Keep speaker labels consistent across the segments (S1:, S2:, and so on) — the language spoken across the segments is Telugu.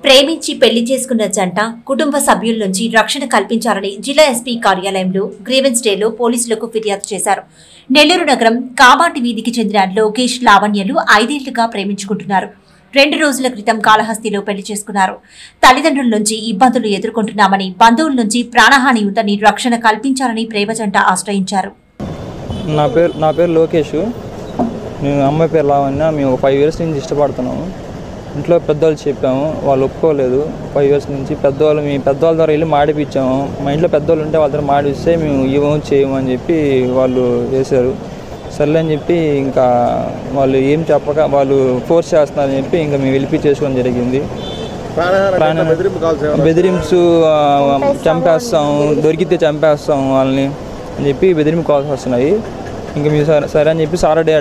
S1: ప్రేమించి పెళ్లి చేసుకున్న జంట కుటుంబ సభ్యుల నుంచి రక్షణ కల్పించాలని జిల్లా ఎస్పీ కార్యాలయంలో గ్రీవెన్స్ డేలో పోలీసులకు ఫిర్యాదు చేశారు. నెల్లూరు నగరం కామాటి వీధికి చెందిన లోకేష్ లావణ్యలు 5 ఏళ్లుగా ప్రేమించుకుంటున్నారు. 2 రోజుల క్రితం కాళహస్తిలో పెళ్లి చేసుకున్నారు. తల్లిదండ్రుల నుంచి ఇబ్బందులు ఎదుర్కొంటున్నామని, బంధువుల నుంచి ప్రాణహాని ఉందని రక్షణ కల్పించాలని ప్రేమ జంట ఆశ్రయించారు.
S2: నా పేరు లోకేష్. నేను అమ్మాయి పేరు లావణ్య. మేము 5 ఇయర్స్ నుంచి ఇష్టపడుతున్నాము. ఇంట్లో పెద్దవాళ్ళు చెప్పాము, వాళ్ళు ఒప్పుకోలేదు. 5 ఇయర్స్ నుంచి మీ పెద్దవాళ్ళ ద్వారా వెళ్ళి మాడిపించాము. మా ఇంట్లో పెద్దవాళ్ళు ఉంటే వాళ్ళ ద్వారా మాడిస్తే మేము ఇవ్వము చేయము అని చెప్పి వాళ్ళు చేశారు. సర్లే అని చెప్పి ఇంకా వాళ్ళు ఏం చెప్పక వాళ్ళు ఫోర్స్ చేస్తున్నారని చెప్పి ఇంకా మేము వెళ్ళిపించేసుకోవడం జరిగింది. బెదిరింపు చంపేస్తాము, దొరికితే చంపేస్తాము వాళ్ళని అని చెప్పి బెదిరింపు కాల్స్ వస్తున్నాయి. ఇంకా మీరు సరే అని చెప్పి సాటర్డే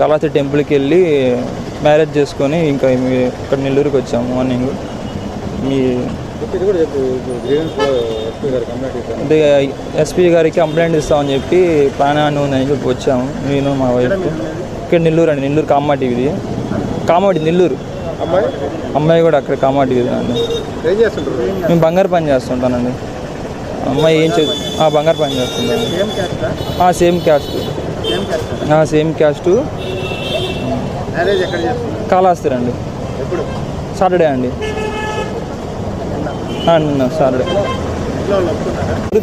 S2: కాళహస్తి టెంపుల్కి వెళ్ళి మ్యారేజ్ చేసుకొని ఇంకా ఇక్కడ నెల్లూరుకి వచ్చాము. మార్నింగ్ అంటే ఎస్పీ గారికి కంప్లైంట్ ఇస్తామని చెప్పి ప్రాణహాని ఉందని చెప్పి వచ్చాము. నేను మా వైఫ్ ఇక్కడ నెల్లూరు అండి. నెల్లూరు కామాటి ఇది, కామాటి నెల్లూరు. అమ్మాయి కూడా అక్కడ కామాటి ఇది అండి. మేము బంగారు పని చేస్తుంటానండి. అమ్మాయి బంగారు పని చేస్తుంటాను. Same caste. కాళహస్తి అండి. సాటర్డే అండి. సాటర్డే.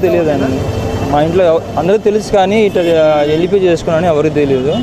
S2: తెలియదండి. మా ఇంట్లో అందరూ తెలుసు కానీ ఇట్లా వెళ్ళిపోయి చేసుకున్నాను ఎవరికి తెలియదు.